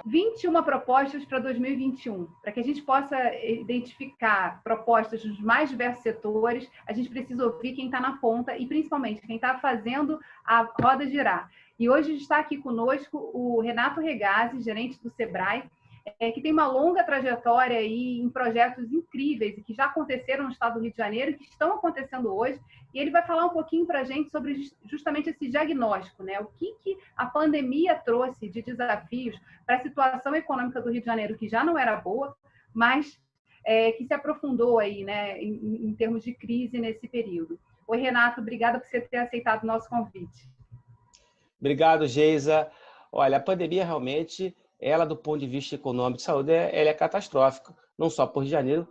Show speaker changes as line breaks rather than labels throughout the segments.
21 propostas para 2021. Para que a gente possa identificar propostas dos mais diversos setores, a gente precisa ouvir quem está na ponta e, principalmente, quem está fazendo a roda girar. E hoje está aqui conosco o Renato Regazzi, gerente do Sebrae, que tem uma longa trajetória aí em projetos incríveis e que já aconteceram no estado do Rio de Janeiro e que estão acontecendo hoje. E ele vai falar um pouquinho para a gente sobre justamente esse diagnóstico, né? O que a pandemia trouxe de desafios para a situação econômica do Rio de Janeiro, que já não era boa, mas que se aprofundou aí, né, em termos de crise nesse período. Oi, Renato, obrigada por você ter aceitado o nosso convite.
Obrigado, Geisa. Olha, a pandemia realmente, ela do ponto de vista econômico e de saúde, ela é catastrófica, não só para o Rio de Janeiro,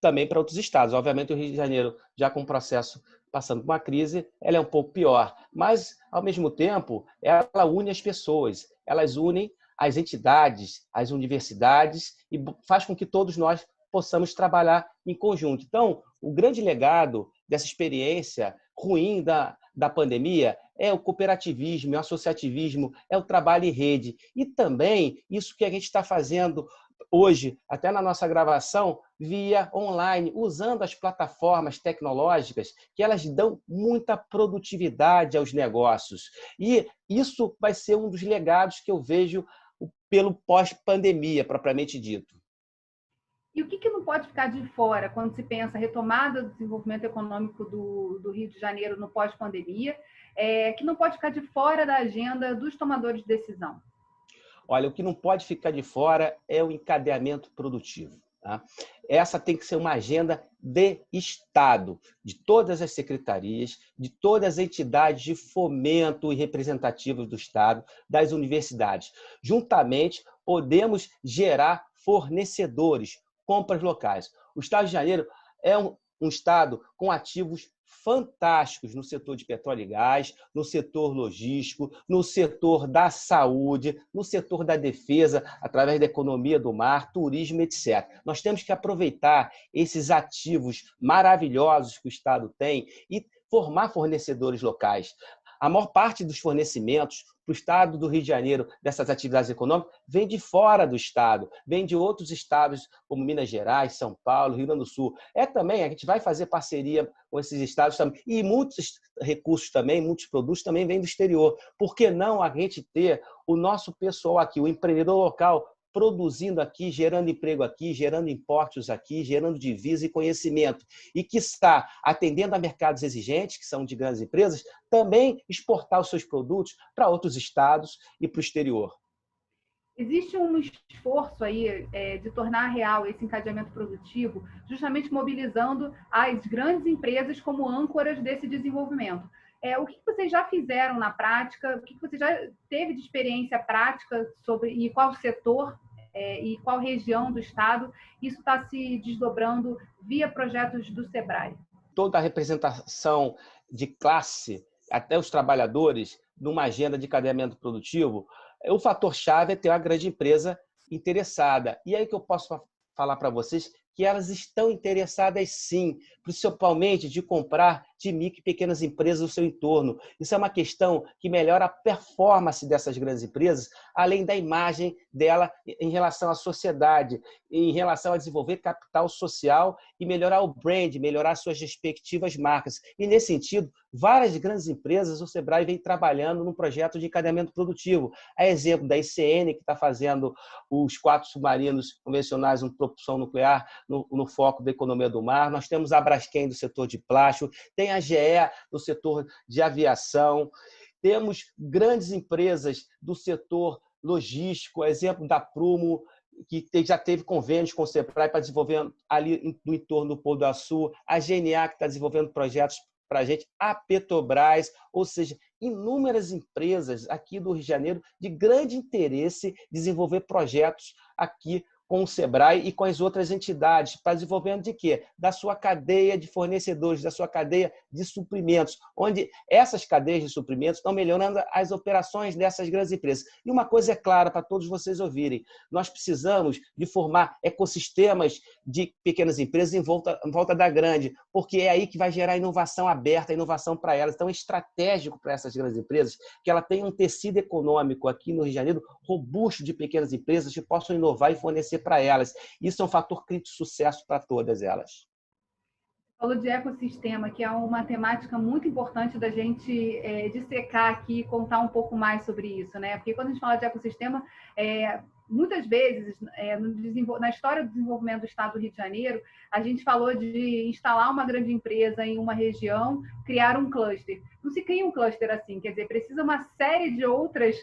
também para outros estados. Obviamente, o Rio de Janeiro, já com um processo passando por uma crise, ela é um pouco pior. Mas, ao mesmo tempo, ela une as pessoas, elas unem as entidades, as universidades e faz com que todos nós possamos trabalhar em conjunto. Então, o grande legado dessa experiência ruim da pandemia é o cooperativismo, é o associativismo, é o trabalho em rede. E também isso que a gente está fazendo hoje, até na nossa gravação, via online, usando as plataformas tecnológicas, que elas dão muita produtividade aos negócios. E isso vai ser um dos legados que eu vejo pelo pós-pandemia, propriamente dito.
E o que não pode ficar de fora quando se pensa a retomada do desenvolvimento econômico do Rio de Janeiro no pós-pandemia, que não pode ficar de fora da agenda dos tomadores de decisão?
Olha, o que não pode ficar de fora é o encadeamento produtivo. Tá? Essa tem que ser uma agenda de Estado, de todas as secretarias, de todas as entidades de fomento e representativas do Estado, das universidades. Juntamente, podemos gerar fornecedores, compras locais. O Estado de Janeiro é um estado com ativos fantásticos no setor de petróleo e gás, no setor logístico, no setor da saúde, no setor da defesa, através da economia do mar, turismo, etc. Nós temos que aproveitar esses ativos maravilhosos que o Estado tem e formar fornecedores locais. A maior parte dos fornecimentos para o Estado do Rio de Janeiro dessas atividades econômicas vem de fora do Estado, vem de outros estados como Minas Gerais, São Paulo, Rio Grande do Sul. A gente vai fazer parceria com esses estados também. E muitos recursos também, muitos produtos também vêm do exterior. Por que não a gente ter o nosso pessoal aqui, o empreendedor local, produzindo aqui, gerando emprego aqui, gerando impostos aqui, gerando divisa e conhecimento. E, quiçá, atendendo a mercados exigentes, que são de grandes empresas, também exportar os seus produtos para outros estados e para o exterior.
Existe um esforço aí de tornar real esse encadeamento produtivo, justamente mobilizando as grandes empresas como âncoras desse desenvolvimento. O que vocês já fizeram na prática? O que você já teve de experiência prática sobre e qual setor e qual região do estado isso está se desdobrando via projetos do Sebrae?
Toda a representação de classe, até os trabalhadores, numa agenda de encadeamento produtivo, o fator-chave é ter uma grande empresa interessada. E aí que eu posso falar para vocês que elas estão interessadas sim, principalmente de comprar de micro e pequenas empresas do seu entorno. Isso é uma questão que melhora a performance dessas grandes empresas, além da imagem dela em relação à sociedade, em relação a desenvolver capital social e melhorar o brand, melhorar suas respectivas marcas. E, nesse sentido, várias grandes empresas, o Sebrae vem trabalhando num projeto de encadeamento produtivo. A exemplo da ICN, que está fazendo os 4 submarinos convencionais em propulsão nuclear no foco da economia do mar. Nós temos a Braskem do setor de plástico, tem a GE do setor de aviação, temos grandes empresas do setor logístico, exemplo da Prumo, que já teve convênios com o Sebrae para desenvolver ali no entorno do Polo do Açu, a GNA, que está desenvolvendo projetos para a gente, a Petrobras, ou seja, inúmeras empresas aqui do Rio de Janeiro de grande interesse desenvolver projetos aqui com o Sebrae e com as outras entidades, para desenvolvimento de quê? Da sua cadeia de fornecedores, da sua cadeia de suprimentos, onde essas cadeias de suprimentos estão melhorando as operações dessas grandes empresas. E uma coisa é clara para todos vocês ouvirem, nós precisamos de formar ecossistemas de pequenas empresas em volta da grande, porque é aí que vai gerar inovação aberta, inovação para elas. Então, é estratégico para essas grandes empresas que ela tenha um tecido econômico aqui no Rio de Janeiro robusto de pequenas empresas que possam inovar e fornecer para elas. Isso é um fator crítico de sucesso para todas elas.
Falou de ecossistema, que é uma temática muito importante da gente dissecar aqui e contar um pouco mais sobre isso, né? Porque quando a gente fala de ecossistema, muitas vezes, na história do desenvolvimento do Estado do Rio de Janeiro, a gente falou de instalar uma grande empresa em uma região, criar um cluster. Não se cria um cluster assim, quer dizer, precisa uma série de outras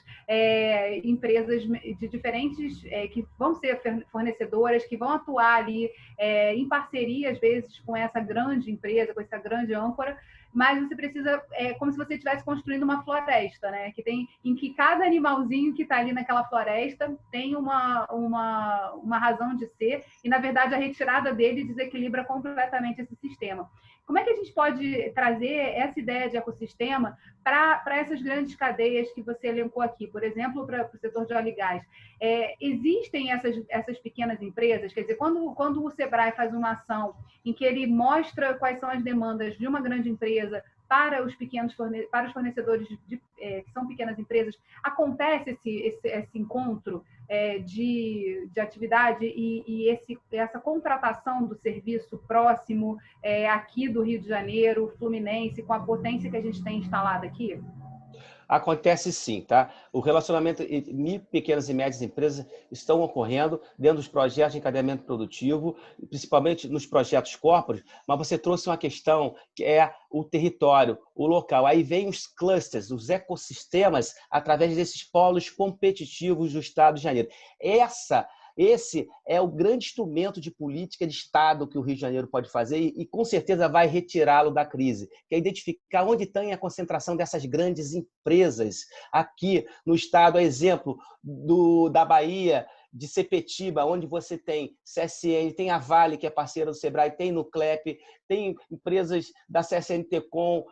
empresas de diferentes, que vão ser fornecedoras, que vão atuar ali em parceria, às vezes, com essa grande empresa, com essa grande âncora, mas você precisa, como se você estivesse construindo uma floresta, né? Em que cada animalzinho que está ali naquela floresta tem uma razão de ser, e, na verdade, a retirada dele desequilibra completamente esse sistema. Como é que a gente pode trazer essa ideia de ecossistema para essas grandes cadeias que você elencou aqui? Por exemplo, para o setor de óleo e gás. Existem essas pequenas empresas? Quer dizer, quando o Sebrae faz uma ação em que ele mostra quais são as demandas de uma grande empresa para os fornecedores que são pequenas empresas, acontece esse encontro de atividade e essa contratação do serviço próximo aqui do Rio de Janeiro, Fluminense, com a potência que a gente tem instalada aqui?
Acontece sim, tá? O relacionamento entre pequenas e médias empresas estão ocorrendo dentro dos projetos de encadeamento produtivo, principalmente nos projetos corporates, mas você trouxe uma questão que é o território, o local. Aí vem os clusters, os ecossistemas, através desses polos competitivos do Estado de Janeiro. Esse é o grande instrumento de política de Estado que o Rio de Janeiro pode fazer e com certeza vai retirá-lo da crise, que é identificar onde tem a concentração dessas grandes empresas aqui no Estado. A exemplo da Bahia, de Sepetiba, onde você tem CSN, tem a Vale, que é parceira do Sebrae, tem Nuclep, tem empresas da CSN-Tecom.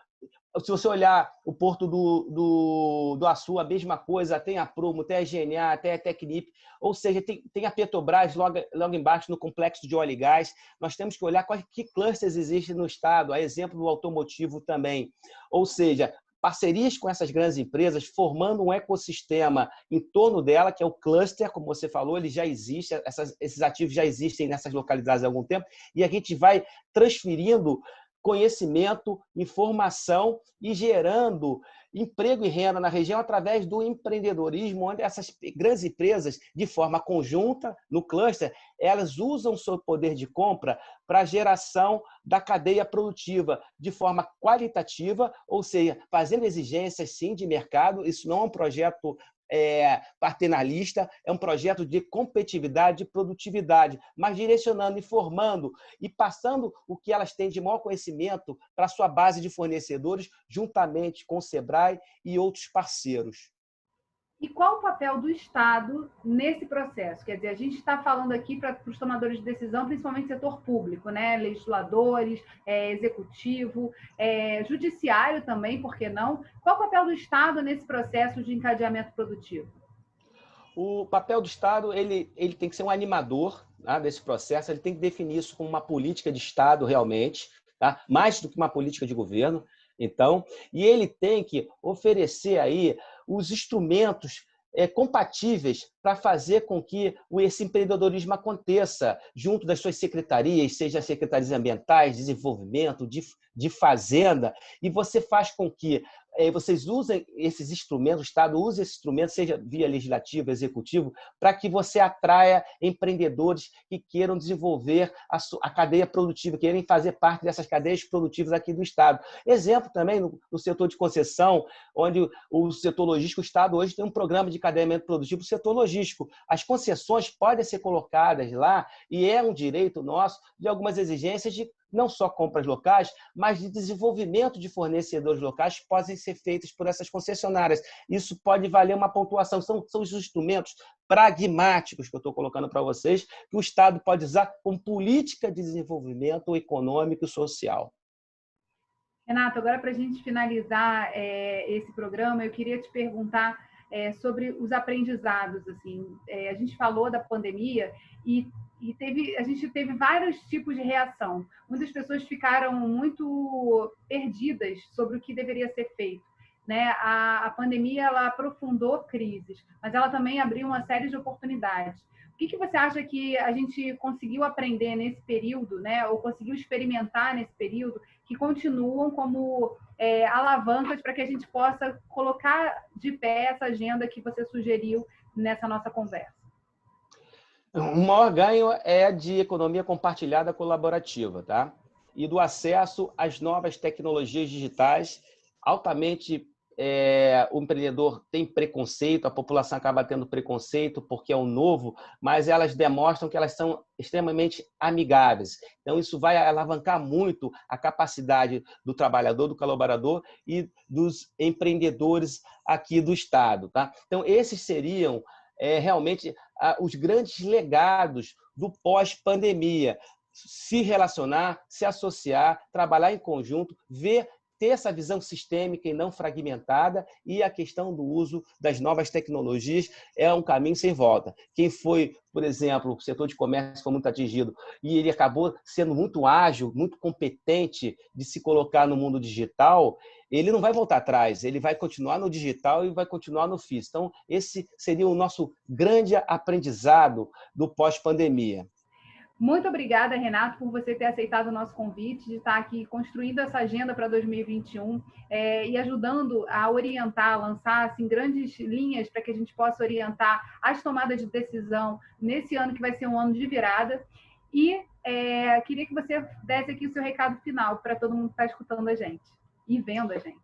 Se você olhar o Porto do Açu, a mesma coisa, tem a Prumo, tem a GNA, tem a Tecnip, ou seja, tem a Petrobras logo embaixo no complexo de óleo e gás. Nós temos que olhar que clusters existem no Estado, a exemplo do automotivo também. Ou seja, parcerias com essas grandes empresas, formando um ecossistema em torno dela, que é o cluster, como você falou, ele já existe, esses ativos já existem nessas localidades há algum tempo, e a gente vai transferindo conhecimento, informação e gerando emprego e renda na região através do empreendedorismo, onde essas grandes empresas, de forma conjunta, no cluster, elas usam o seu poder de compra para a geração da cadeia produtiva de forma qualitativa, ou seja, fazendo exigências, sim, de mercado. Isso não é um projeto paternalista, é um projeto de competitividade, de produtividade, mas direcionando, informando e passando o que elas têm de maior conhecimento para a sua base de fornecedores, juntamente com o Sebrae e outros parceiros.
E qual o papel do Estado nesse processo? Quer dizer, a gente está falando aqui para os tomadores de decisão, principalmente setor público, né? Legisladores, executivo, judiciário também, por que não? Qual o papel do Estado nesse processo de encadeamento produtivo?
O papel do Estado ele tem que ser um animador, tá, desse processo, ele tem que definir isso como uma política de Estado realmente, tá? Mais do que uma política de governo. Então, e ele tem que oferecer aí os instrumentos compatíveis para fazer com que esse empreendedorismo aconteça junto das suas secretarias, seja as secretarias ambientais, desenvolvimento, de fazenda, e você faz com que vocês usem esses instrumentos, o Estado use esses instrumentos, seja via legislativo, executivo, para que você atraia empreendedores que queiram desenvolver a cadeia produtiva, querem fazer parte dessas cadeias produtivas aqui do Estado. Exemplo também no setor de concessão, onde o setor logístico, o Estado hoje tem um programa de encadeamento produtivo do setor logístico. As concessões podem ser colocadas lá e é um direito nosso de algumas exigências de não só compras locais, mas de desenvolvimento de fornecedores locais que podem ser feitos por essas concessionárias. Isso pode valer uma pontuação. São os instrumentos pragmáticos que eu estou colocando para vocês, que o Estado pode usar como política de desenvolvimento econômico e social.
Renato, agora para a gente finalizar esse programa, eu queria te perguntar sobre os aprendizados. Assim, a gente falou da pandemia e a gente teve vários tipos de reação. Muitas pessoas ficaram muito perdidas sobre o que deveria ser feito. Né? A pandemia ela aprofundou crises, mas ela também abriu uma série de oportunidades. O que você acha que a gente conseguiu aprender nesse período, né? Ou conseguiu experimentar nesse período, que continuam como alavancas para que a gente possa colocar de pé essa agenda que você sugeriu nessa nossa conversa?
O maior ganho é de economia compartilhada colaborativa, tá? E do acesso às novas tecnologias digitais. Altamente, o empreendedor tem preconceito, a população acaba tendo preconceito porque é um novo, mas elas demonstram que elas são extremamente amigáveis. Então, isso vai alavancar muito a capacidade do trabalhador, do colaborador e dos empreendedores aqui do Estado, tá? Então, esses seriam realmente os grandes legados do pós-pandemia. Se relacionar, se associar, trabalhar em conjunto, ter essa visão sistêmica e não fragmentada, e a questão do uso das novas tecnologias é um caminho sem volta. Quem foi, por exemplo, o setor de comércio foi muito atingido e ele acabou sendo muito ágil, muito competente de se colocar no mundo digital, ele não vai voltar atrás, ele vai continuar no digital e vai continuar no físico. Então, esse seria o nosso grande aprendizado do pós-pandemia.
Muito obrigada, Renato, por você ter aceitado o nosso convite, de estar aqui construindo essa agenda para 2021 e ajudando a orientar, a lançar assim, grandes linhas para que a gente possa orientar as tomadas de decisão nesse ano que vai ser um ano de virada. E queria que você desse aqui o seu recado final para todo mundo que está escutando a gente e vendo a gente.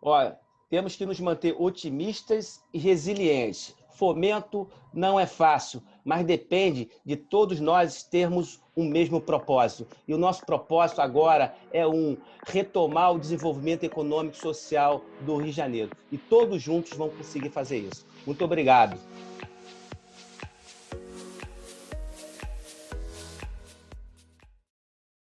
Olha, temos que nos manter otimistas e resilientes. Fomento não é fácil, mas depende de todos nós termos o mesmo propósito. E o nosso propósito agora é retomar o desenvolvimento econômico e social do Rio de Janeiro. E todos juntos vão conseguir fazer isso. Muito obrigado.